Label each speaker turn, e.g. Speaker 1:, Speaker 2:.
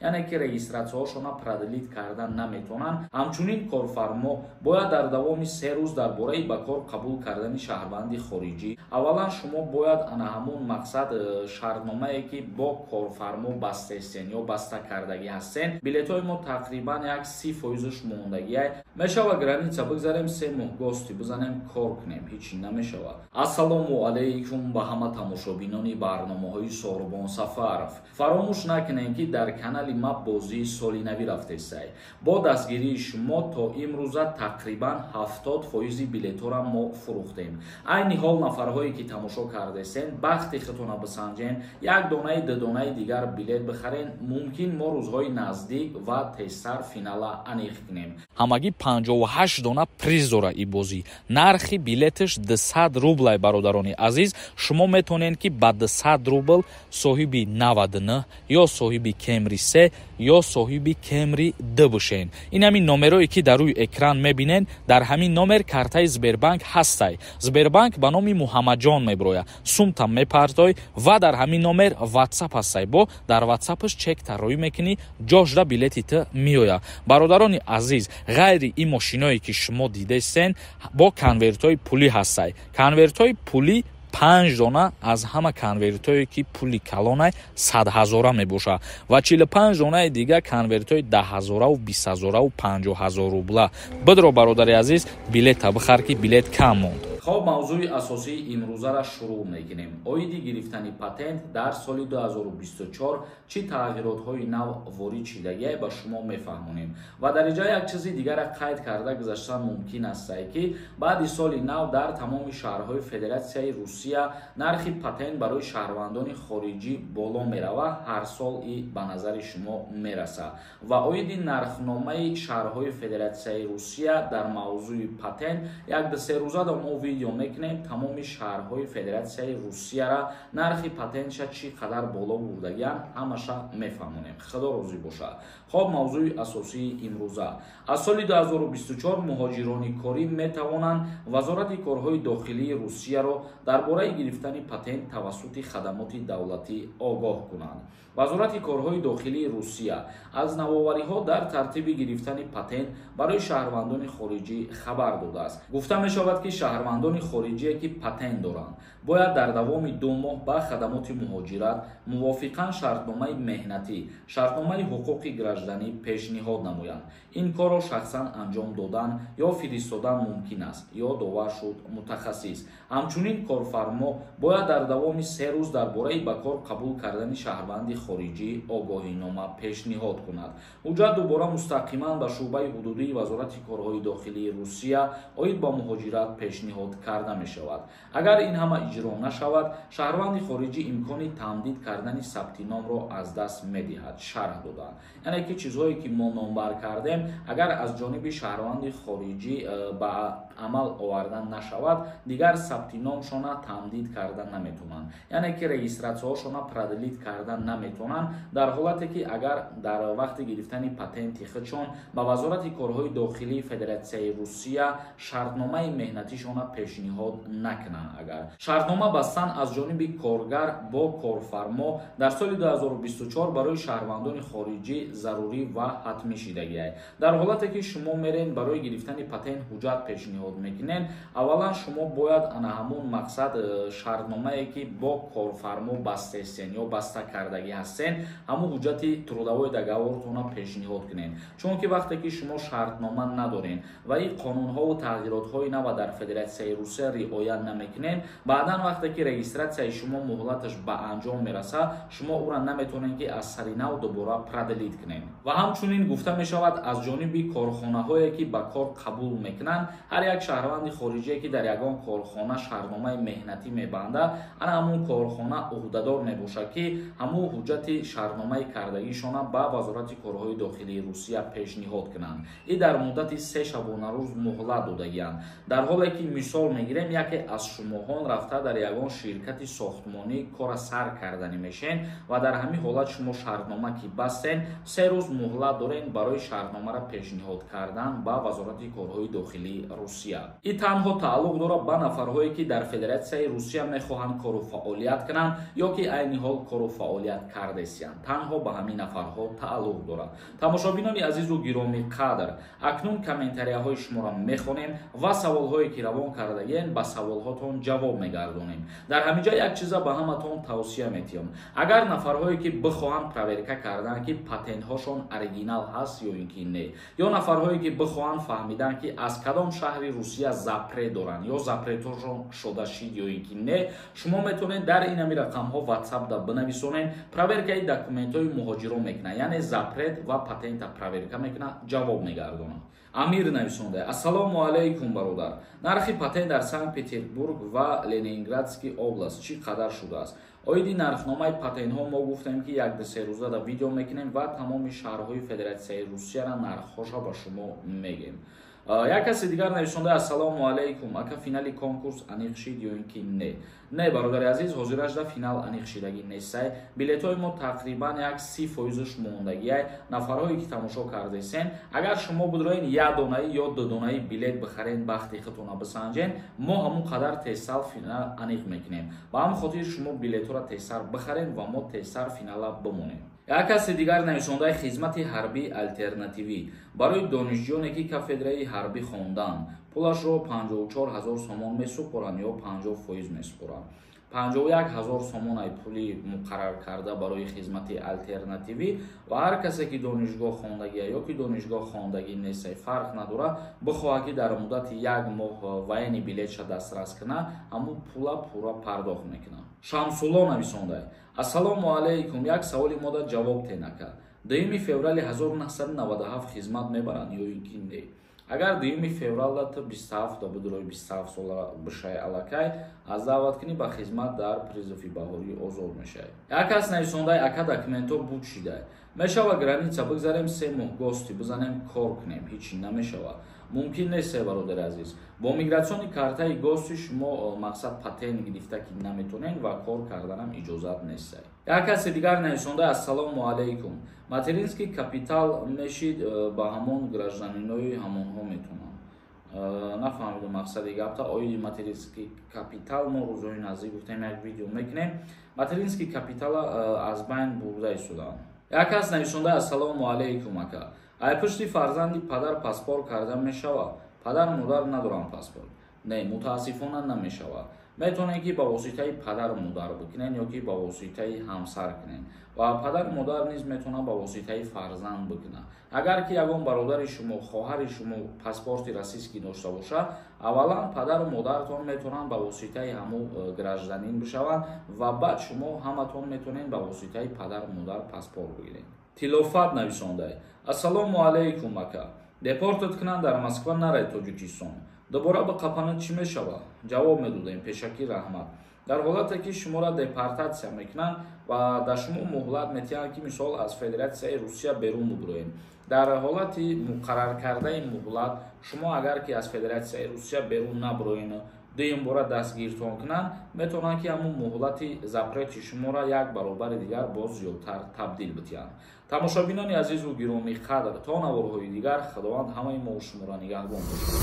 Speaker 1: яъне ки регистратсияҳошона продлит кардан наметавонанд. ҳамчунин корфармо бояд дар давоми 3 рӯз дар бораи ба кор қабул кардани шаҳрванди хориҷӣ аввалан шумо бояд ана ҳамон мақсад шартномае ки бо корфармо бастаистен ё баста кардагӣ ҳастен. билетҳои мо тақрибан як 30% мондагиай мешава. граница бигзарем 3 моҳ гости бизанем кор кунем, ҳичи намешава. ассалому алайкум ба ҳама тамошобинони барномаҳои Сорбон Сафаров. фаромӯш накунед ки дар канали ма бозии соли навӣ рафтесай. бо дастгирии шумо то имрӯза тақрибан 70% билетҳоро мо фурӯхтем. айни ҳол нафарҳое ки тамошо кардесен бахти худтона бисанҷен, як донаи дудонаи дигар билет бихарен. мумкин мо рӯзҳои наздик ва тезтар финала аниқ кунем. ҳамагӣ 58 дона приз дора и бозӣ. нархи билеташ 200 рублай. бародарони азиз, шумо метавонед ки ба 200 рубл соҳиби 99 ё соҳиби Camry 3 ё соҳиби Camry 2 бишен. ин ҳамин номерое ки дар рӯи экран мебинен, дар ҳамин номер картаи Сбербанк ҳастай. Сбербанк ба номи Муҳаммаҷон меброя. сумтам мепартой ва дар ҳамин номер WhatsApp ҳастай. бо дар WhatsApp-аш чек тарроӣ мекунӣ, ҷошда билети ту меоя. бародарони азиз, ғайри ин мошиное ки шумо дидестен бо конвертҳои пулӣ ҳастай. конвертҳои пулӣ 5 дона аз ҳама конвертҳое ки пули калонай 100 000 мебоша ва 45 донаи дига конвертҳои 10 000 20 000 50 000 рубла. бидро бародари азиз, билета бихар ки билет кам монд. хоб, мавзӯи асосии имрӯзара шурӯъ мекунем. оиди гирифтани патент дар соли 2024 чӣ тағйиротҳои нав ворид шидагиай ба шумо мефаҳмонем ва дар иҷа як чизи дигара қайд карда гузаштан мумкин астае ки баъди соли нав дар тамоми шаҳрҳои Федератсияи Русия нархи патент барои шаҳрвандони хориҷӣ боло мерава, ҳар сол и ба назари шумо мераса ва оиди нархномаи шаҳрҳои Федератсияи Русия дар мавзӯи патент як 2-3 рӯза мо видео мекунем тамоми шаҳрҳои Федератсияи Русияра нархи патентша чӣ қадар боло бурдагианд ҳамаша мефаҳмонем. худо розӣ боша. хоб, мавзӯи асосии имрӯза. аз соли 2024 муҳоҷирони корӣ метавонанд вазорати корҳои дохилии Русияро дар бораи гирифтани патент тавассути хадамоти давлатӣ огоҳ кунанд. вазорати корҳои дохилии Русия аз навовариҳо дар тартиби гирифтани патент барои шаҳрвандони хориҷӣ хабар додааст. гуфта мешавад ки шаҳрвандони хориҷие ки патент доранд бояд дар давоми 2 моҳ ба хадамоти муҳоҷират мувофиқан шартномаи меҳнатӣ, шартномаи ҳуқуқи гражданӣ пешниҳод намоянд. ин корро шахсан анҷом додан ё фиристодан мумкин аст ё довар шуд мутахассис. ҳамчунин корфармо бояд дар давоми 3 рӯз дар бораи ба кор қабул кардани шаҳрванди хориҷӣ огоҳинома пешниҳод кунад. ҳуҷҷат дубора мустақиман ба шуъбаи ҳудудии вазорати корҳои дохилии Русия оид ба муҳоҷират пешниҳод карда мешавад. агар ин ҳама иҷро нашавад, шаҳрванди хориҷӣ имкони тамдид кардани сабти номро аз даст медиҳад. шарҳ доданд, яъне ки чизҳое ки мо номбар кардем, агар аз ҷониби шаҳрванди хориҷӣ ба амал оварда нашавад, дигар сабти номшона тамдид карда наметавонанд, яъне ки регистратсияҳошона продлит карда наметавонанд, дар ҳолате ки агар дар вақти гирифтани патенти худшон ба вазорати корҳои дохилии Федератсияи Русия шартномаи меҳнатишона пешниҳод накунанд. агар шартнома бастан аз ҷониби коргар бо корфармо дар соли 2024 барои шаҳрвандони хориҷӣ зарурӣ ва ҳатмӣ шидагиай. дар ҳолате ки шумо мерен барои гирифтани патент ҳуҷҷат пешниҳод мекунед, аввалан шумо бояд ана ҳамон мақсад шартномае ки бо корфармо бастаистен ё баста кардагӣ ҳастен, ҳамун ҳуҷҷати трудовой договортона пешниҳод кунед. чунки вақте ки шумо шартнома надоред ва ин қонунҳову тағйиротҳои нава дар Федератсияи Русия риоя намекунед, баъдан вақте ки регистратсияи шумо муҳлаташ ба анҷом мераса, шумо ура наметавонед ки аз сари нав дубора продлит кунед. ва ҳамчунин гуфта мешавад аз ҷониби корхонаҳое ки ба кор қабул мекунанд, ҳар як шаҳрванди хориҷие ки дар ягон корхона шаҳрномаи меҳнатӣ мебандад, ана ҳамун корхона уҳдадор мебошад ки ҳамун ҳуҷҷати шаҳрномаи кардагишона ба вазорати корҳои дохилии Русия пешниҳод кунанд. ин дар муддати 3 шабона рӯз муҳлат додагианд. дар ҳоле ки мисол мегирем, яке аз шумоҳон рафта дар ягон ширкати сохтмонӣ кора сар карданӣ мешен ва дар ҳамин ҳолат шумо шартнома ки бастен 3 рӯз муҳлат доред барои шартномаро пешниҳод кардан ба вазорати корҳои дохилии Русия. Русия. ин танҳо тааллуқ дорад ба нафарҳое ки дар Федератсияи Русия мехоҳанд кору фаъолият кунанд ё ки айни ҳол кору фаъолият кардесиянд. Танҳо ба ҳамин нафарҳо тааллуқ дорад. Тамошобинони азизу гиромӣ қадр, акнун комментарияҳои шуморо мехонем ва саволҳое ки равон кардагиен ба саволҳотон ҷавоб мегардонем. дар ҳамин ҷо як чиза ба ҳаматон тавсия метиҳам. агар нафарҳое ки бихоҳанд проверка кардан ки патентҳошон оригинал ҳаст ё ин ки не, ё нафарҳое ки бихоҳанд фаҳмидан ки аз кадом шаҳри Русия запрет доранд ё запретҳошон шуда шид ё ин ки не, шумо метавонед дар ин ҳами рақамҳо ватсапда бинависонед, проверкаи документҳои муҳоҷиро мекунад, яъне запрет ва патента проверка мекунад, ҷавоб мегардонад. амир нависонда: ассалому алайкум бародар, нархи патент дар Санкт Петербург ва Ленинградский област чӣ қадар шудааст? оиди нархномаи патентҳо мо гуфтем ки як се рӯза да видео мекунем ва тамоми шаҳрҳои Федератсияи Русияро нархҳошо ба шумо мегем. як каси дигар нависонда: ассалому алайкум, ака финали конкурс аниқ шид ё ин ки не? Не бародари азиз, ҳозирашда финал аниқ шидагӣ нестай. билетҳои мо тақрибан як 30% мондагиай. нафарҳое ки тамошо кардесен, агар шумо будроен як донаи ё ду донаи билет бихарен, бахти худтона бисанҷен, мо ҳамун қадар тезтар финал аниқ мекунем. ба ҳамин хотир шумо билетҳоро тезтар бихарен ва мо тезтар финала бимонем. як каси дигар нависондаи хизмати ҳарбӣ алтернативӣ барои донишҷӯёне ки кафедраи ҳарбӣ хонданд, пулашро 54 000 сомон месупоранд ё 50% месупоранд. 51 000 сомон ай пули муқаррар карда барои хизмати алтернативӣ ва ҳар касе ки донишгоҳ хондагия ё ки донишгоҳ хондагӣ нестай фарқ надорад, бихоҳад ки дар муддати як моҳ вайни билетша дастрас кунад, ҳамун пула пурра пардохт мекунад. Шамсулло нависондай: ассалому алайкум, як саволи мода ҷавоб тенака. 2 феврали 1997 хизмат мебаранд ё ин ки не? агар 2 февралда ту 27 да будрои 27 сола бишай алакай, аз даъваткунӣ ба хизмат дар призови баҳорӣ озод мешавад. як кас нависондай: ака документҳо буд шидай, мешава граница бигзарем 3 моҳ гости бизанем кор кунем, ҳичи намешава. мумкин нест бародари азиз. бо мигратсиони картаи гости шумо мақсад патент гирифта ки наметонед ва кор карданам иҷозат нестай. як каси дигар нависонда: ассалому алайкум, материнский капитал мешид ба ҳамон гражданинои ҳамонҳо метонам. нафаҳмидам мақсади гапта. оиди материнский капитал мо рӯзҳои наздик гуфтем як видео мекунем. материнский капитала аз байн бурда истоданд. як кас нависонда: ассалому алайкум ака, ай пушти фарзанди падар паспорт карда мешава? падар модар надорам паспорт. не, мутаассифона намешава. метавонед ки ба воситаи падар модар бикунед ё ки ба воситаи ҳамсар кунед ва падар модар низ метавонад ба воситаи фарзанд бикунад. агар ки ягон бародари шумо, хоҳари шумо паспорти российский дошта бошад, аввалан падару модартон метавонанд ба воситаи ҳамун гражданин бишаванд ва баъд шумо ҳаматон метавонед ба воситаи падару модар паспорт бигиред. тилофат нависондай: ассалому алайкум ака, депортат кунанд дар Москва, нарай Тоҷикистон, дубора ба қапанат чӣ мешава? ҷавоб медодем, пешакӣ раҳмат. дар ҳолате ки шуморо депортатсия мекунанд ва дар шумо муҳлат метиҳанд ки мисол аз Федератсияи Русия берун бубироед, дар ҳолати муқаррар кардаи муҳлат шумо агар ки аз Федератсияи Русия берун набироед, дуюм бора дастгиртон кунанд, метавонанд ки ҳамун муҳлати запрети шуморо як баробари дигар боз зиёдтар табдил битиҳанд. тамошобинони азизу гиромӣ қадр, то наворҳои дигар, худованд ҳамаи мо шуморо нигаҳбон бошад.